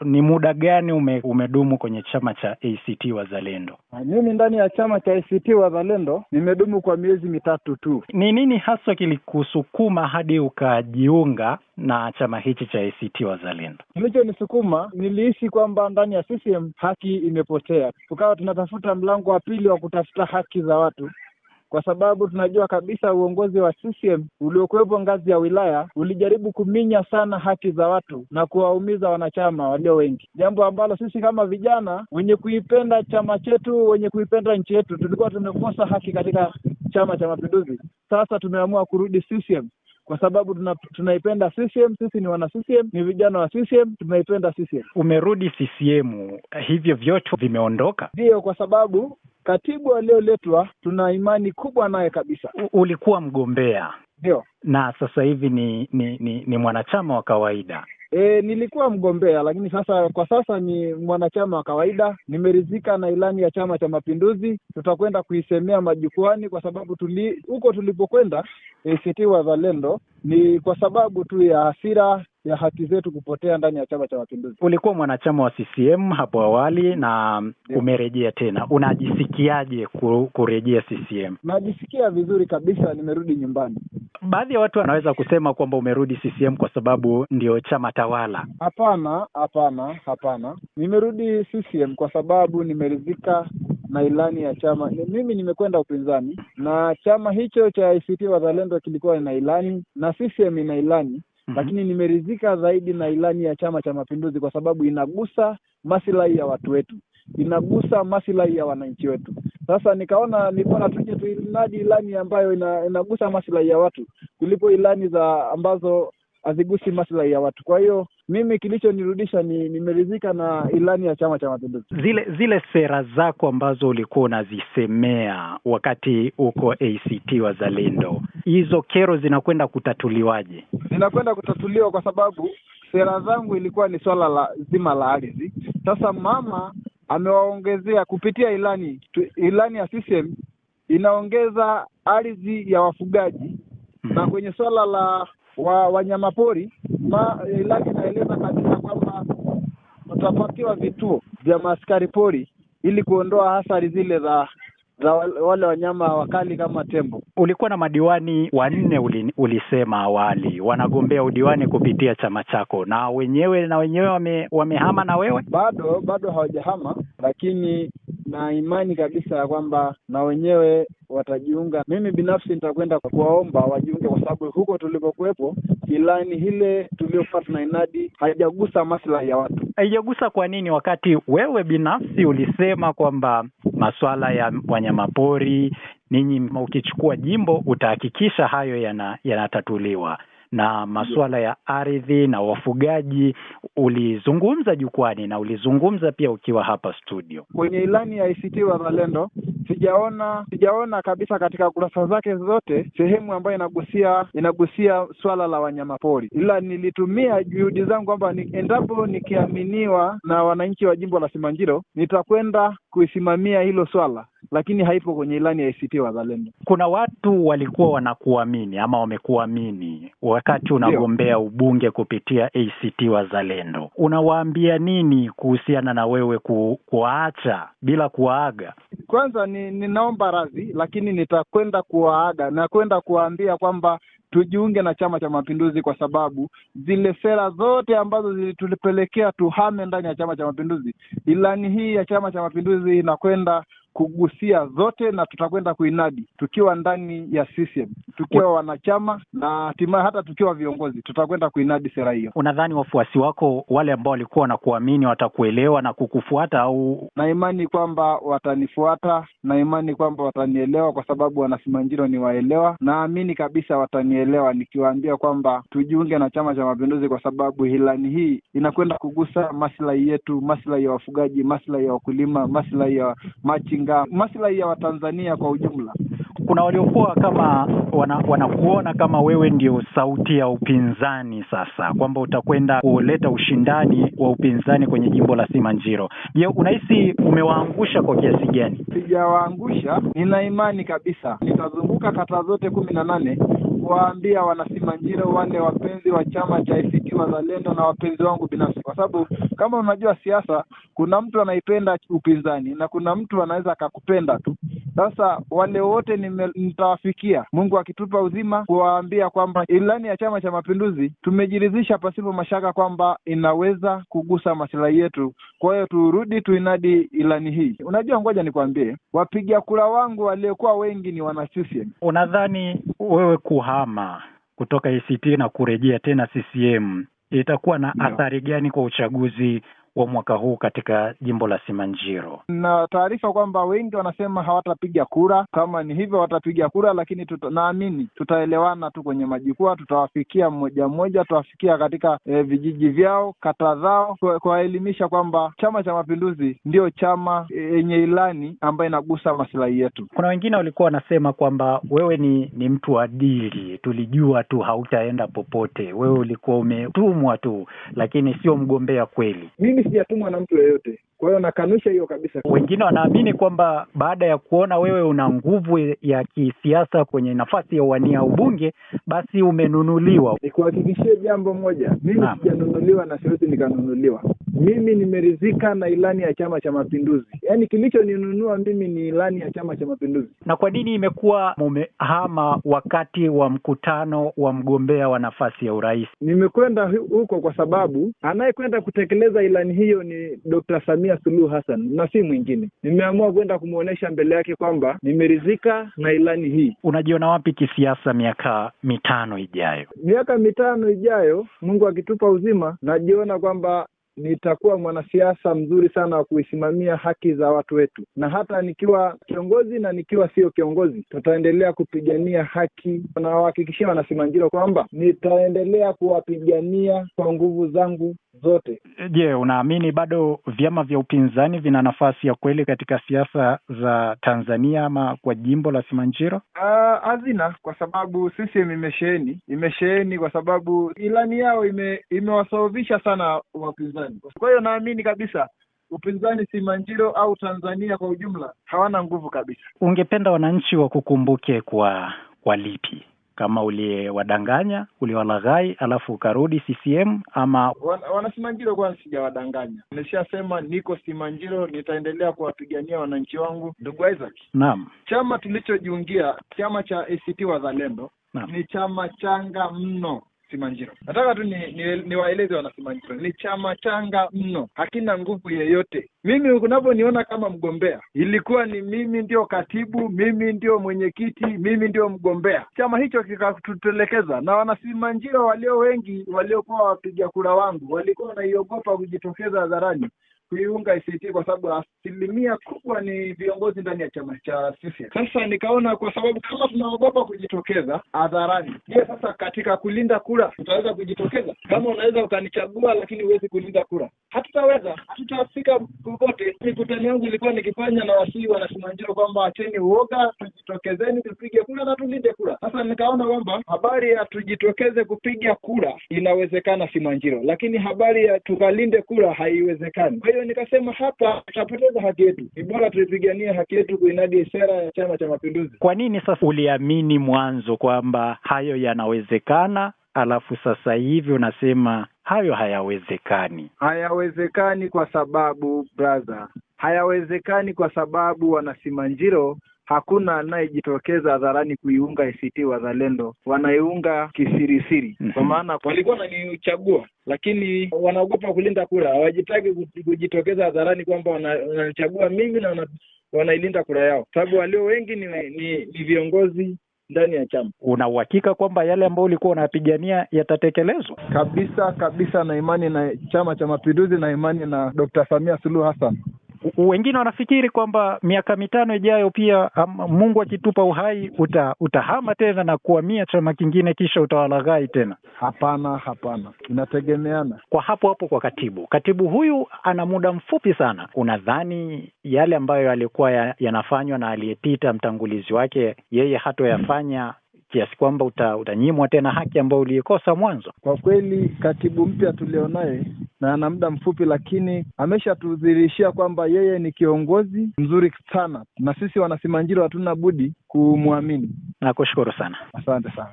ni muda gani umedumu kwenye chama cha ACT Wazalendo? Mimi ndani ya chama cha ACT Wazalendo nimedumu kwa miezi 3 tu. Ni nini hasa kilikusukuma hadi ukajiunga na chama hichi cha ACT Wazalendo? Kilichonisukuma, nilihisi kwamba ndani ya CCM haki imepotea. Tukawa tunatafuta mlango wa pili wa kutafuta haki za watu. Kwa sababu tunajua kabisa uongozi wa CCM uliokuwepo ngazi ya wilaya ulijaribu kuminya sana haki za watu na kuwaumiza wanachama walio wengi. Jambo ambalo sisi kama vijana wenye kuipenda chama chetu, wenye kuipenda nchi yetu, tulikuwa tumekosa haki katika Chama cha Mapinduzi. Sasa tumeamua kurudi CCM kwa sababu tunaipenda CCM, sisi ni wana CCM, ni vijana wa CCM, tunaipenda CCM. Umerudi CCM, hivyo vyote vimeondoka? Ndio, kwa sababu katibu aliyoletwa tuna imani kubwa naye kabisa. Ulikuwa mgombea? Ndio. Na sasa hivi ni mwanachama wa kawaida? Nilikuwa mgombea, lakini kwa sasa ni mwanachama wa kawaida. Nimeridhika na ilani ya Chama cha Mapinduzi. Tutakwenda kuisemea majukwani kwa sababu huko tulipokwenda ACT Wazalendo ni kwa sababu tu ya hasira ya haki zetu kupotea ndani ya Chama cha Mapinduzi. Ulikuwa mwanachama wa CCM hapo awali na umerejea tena. Unajisikiaje kurejea CCM? Najisikia vizuri kabisa, nimerudi nyumbani. Baadhi ya watu wanaweza kusema kwamba umerudi CCM kwa sababu ndio chama tawala. Hapana. Nimerudi CCM kwa sababu nimeridhika na ilani ya chama. Mimi nimekwenda upinzani na chama hicho cha ACT Wazalendo kilikuwa na ilani na CCM ina ilani. Lakini nimeridhika zaidi na ilani ya Chama cha Mapinduzi kwa sababu inagusa maslahi ya watu wetu, inagusa maslahi ya wananchi wetu. Sasa nikaona ni bora tuje tuinadi ilani ambayo inagusa maslahi ya watu kuliko ilani ambazo hazigusi maslahi ya watu. Kwa hiyo mimi kilichonirudisha nimeridhika na ilani ya Chama cha Mapinduzi. Zile sera zako ambazo ulikuwa unazisemea wakati uko ACT Wazalendo, hizo kero zinakwenda kutatuliwaje? Zinakwenda kutatuliwa kwa sababu sera zangu ilikuwa ni swala zima la ardhi. Sasa mama amewaongezea kupitia ilani ya CCM inaongeza ardhi ya wafugaji. Na kwenye swala la wanyamapori ilani inaeleza kabisa kwamba utapatiwa vituo vya maaskari pori ili kuondoa athari zile za wale wanyama wakali kama tembo. Ulikuwa na madiwani 4 ulisema awali wanagombea udiwani kupitia chama chako, na wenyewe wamehama na wewe? Bado hawajahama, lakini na imani kabisa ya kwamba na wenyewe watajiunga. Mimi binafsi nitakwenda kuwaomba wajiunge kwa sababu huko tulipokuwepo ilani ile tuliyopata na inadi haijagusa maslahi ya watu. Haijagusa kwa nini wakati wewe binafsi ulisema kwamba masuala ya wanyamapori ninyi ukichukua jimbo utahakikisha hayo yanatatuliwa, na masuala ya ardhi na wafugaji ulizungumza jukwani na ulizungumza pia ukiwa hapa studio? Kwenye ilani ya ACT Wazalendo sijaona kabisa katika kurasa zake zote sehemu ambayo inagusia swala la wanyamapori, ila nilitumia juhudi zangu kwamba endapo nikiaminiwa na wananchi wa jimbo la Simanjiro nitakwenda kuisimamia hilo swala, lakini haipo kwenye ilani ya ACT Wazalendo. Kuna watu walikuwa wanakuamini ama wamekuamini wakati unagombea ubunge kupitia ACT Wazalendo. Unawaambia nini kuhusiana na wewe kuacha bila kuwaaga? Kwanza ninaomba radhi, lakini nitakwenda kuwaaga na kwenda kuwaambia kwamba tujiunge na Chama cha Mapinduzi kwa sababu zile sera zote ambazo zilitupelekea tuhame ndani ya Chama cha Mapinduzi, ilani hii ya Chama cha Mapinduzi inakwenda kugusia zote na tutakwenda kuinadi tukiwa ndani ya CCM, tukiwa wanachama na hatimaye hata tukiwa viongozi tutakwenda kuinadi sera hiyo. Unadhani wafuasi wako wale ambao walikuwa wanakuamini watakuelewa na kukufuata au? Na imani kwamba watanifuata, na imani kwamba watanielewa kwa sababu wana Simanjiro ni waelewa. Naamini kabisa watanielewa nikiwaambia kwamba tujiunge na Chama cha Mapinduzi kwa sababu ilani hii inakwenda kugusa maslahi yetu, maslahi ya wafugaji, maslahi ya wakulima, maslahi ya machinga, maslahi ya Watanzania kwa ujumla. Kuna waliokuwa kama wanakuona kama wewe ndio sauti ya upinzani sasa, kwamba utakwenda kuleta ushindani wa upinzani kwenye jimbo la Simanjiro. Je, unahisi umewaangusha kwa kiasi gani? Sijawaangusha, nina imani kabisa nitazunguka kata zote 18 kuwaambia wanasimanjiro, wale wapenzi wa chama cha ACT Wazalendo na wapenzi wangu binafsi, kwa sababu kama unajua siasa, kuna mtu anaipenda upinzani na kuna mtu anaweza akakupenda tu. Sasa wale wote nitawafikia, Mungu akitupa uzima, kuwaambia kwamba ilani ya Chama cha Mapinduzi tumejiridhisha pasipo mashaka kwamba inaweza kugusa maslahi yetu. Kwa hiyo turudi tuinadi ilani hii. Unajua, ngoja nikwambie, wapiga kura wangu waliokuwa wengi ni wana CCM. Unadhani wewe kuhama kutoka ACT na kurejea tena CCM itakuwa na athari gani kwa uchaguzi wa mwaka huu katika jimbo la Simanjiro? Na taarifa kwamba wengi wanasema hawatapiga kura. Kama ni hivyo watapiga kura, lakini naamini tutaelewana tu kwenye majukwaa, tutawafikia mmoja mmoja, tutawafikia katika vijiji vyao, kata zao, kuwaelimisha kwamba Chama cha Mapinduzi ndio chama yenye ilani ambayo inagusa maslahi yetu. Kuna wengine walikuwa wanasema kwamba wewe ni mtu adili, tulijua tu hautaenda popote, wewe ulikuwa umetumwa tu, lakini sio mgombea kweli. Mimi sijatumwa na mtu yeyote, kwa hiyo nakanusha hiyo kabisa. Wengine wanaamini kwamba baada ya kuona wewe una nguvu ya kisiasa kwenye nafasi ya uwania ubunge, basi umenunuliwa. Nikuhakikishie jambo moja, mimi sijanunuliwa na siwezi nikanunuliwa. Mimi nimeridhika na ilani ya Chama cha Mapinduzi. Yaani kilichoninunua mimi ni ilani ya Chama cha Mapinduzi. Na kwa nini imekuwa mumehama wakati wa mkutano wa mgombea wa nafasi ya urais? Nimekwenda huko kwa sababu anayekwenda kutekeleza ilani hiyo ni Dr. Samia Suluhu Hassan na si mwingine. Nimeamua kwenda kumuonesha mbele yake kwamba nimeridhika na ilani hii. Unajiona wapi kisiasa miaka 5 ijayo? Miaka 5 ijayo, Mungu akitupa uzima, najiona kwamba nitakuwa mwanasiasa mzuri sana wa kuisimamia haki za watu wetu. Na hata nikiwa kiongozi na nikiwa sio kiongozi, tutaendelea kupigania haki, na wahakikishia wanasimanjiro kwamba nitaendelea kuwapigania kwa nguvu zangu zote. Je, unaamini bado vyama vya upinzani vina nafasi ya kweli katika siasa za Tanzania ama kwa jimbo la Simanjiro? Hazina, kwa sababu CCM imesheheni kwa sababu ilani yao imewasawazisha sana wapinzani. Kwa hiyo naamini kabisa upinzani Simanjiro au Tanzania kwa ujumla hawana nguvu kabisa. Ungependa wananchi wakukumbuke kwa lipi? Kama uliwadanganya, uliwalaghai, alafu ukarudi CCM ama wana Simanjiro? Kwa sijawadanganya. Nimeshasema niko Simanjiro, nitaendelea kuwapigania wananchi wangu. Ndugu Isaac. Naam. Chama tulichojiungia, chama cha ACT Wazalendo, ni chama changa mno Simanjiro. Nataka tu niwaeleze wana Simanjiro, ni chama changa mno, hakina nguvu yeyote. Mimi unaponiona kama mgombea, ilikuwa ni mimi ndio katibu, mimi ndio mwenyekiti, mimi ndio mgombea. Chama hicho kikatutelekeza, na wana Simanjiro walio wengi waliokuwa wapiga kura wangu walikuwa wanaiogopa kujitokeza hadharani kuiunga ACT kwa sababu asilimia kubwa ni viongozi ndani ya chama cha CCM. Sasa nikaona kwa sababu kama tunaogopa kujitokeza hadharani, je, sasa katika kulinda kura tutaweza kujitokeza? Kama unaweza ukanichagua lakini huwezi kulinda kura, hatutaweza, hatutafika popote. Mikutano yangu ilikuwa nikifanya na wasii wana Simanjiro kwamba acheni uoga, tujitokezeni tupige kura na tulinde kura. Sasa nikaona kwamba habari ya tujitokeze kupiga kura inawezekana Simanjiro, lakini habari ya tukalinde kura haiwezekani. Kwa hiyo nikasema hapa tutapoteza haki yetu, ni bora tuipiganie haki yetu kuinadi sera ya Chama cha Mapinduzi. Kwa nini sasa uliamini mwanzo kwamba hayo yanawezekana, alafu sasa hivi unasema hayo hayawezekani? Hayawezekani kwa sababu brother, hayawezekani kwa sababu wana Simanjiro hakuna anayejitokeza hadharani kuiunga ACT Wazalendo, wanaiunga kisirisiri. Kwa maana walikuwa wananichagua lakini wanaogopa kulinda kura, hawajitaki kujitokeza hadharani kwamba wanachagua mimi na wanailinda kura yao, sababu walio wengi ni viongozi ndani ya chama. Una uhakika kwamba yale ambayo ulikuwa unapigania yatatekelezwa? Kabisa na imani na Chama cha Mapinduzi na imani na Dr. Samia Suluhu Hassan. Wengine wanafikiri kwamba miaka 5 ijayo pia Mungu akitupa uhai utahama tena na kuhamia chama kingine kisha utawalaghai tena. Hapana, inategemeana. Kwa hapo kwa katibu huyu ana muda mfupi sana. Unadhani yale ambayo alikuwa yanafanywa na aliyepita mtangulizi wake yeye hatoyafanya kiasi kwamba utanyimwa tena haki ambayo ulikosa mwanzo? Kwa kweli katibu mpya tulionaye na ana muda mfupi, lakini ameshatudhihirishia kwamba yeye ni kiongozi mzuri sana, na sisi wana Simanjiro hatuna budi kumwamini. Nakushukuru sana. Asante sana.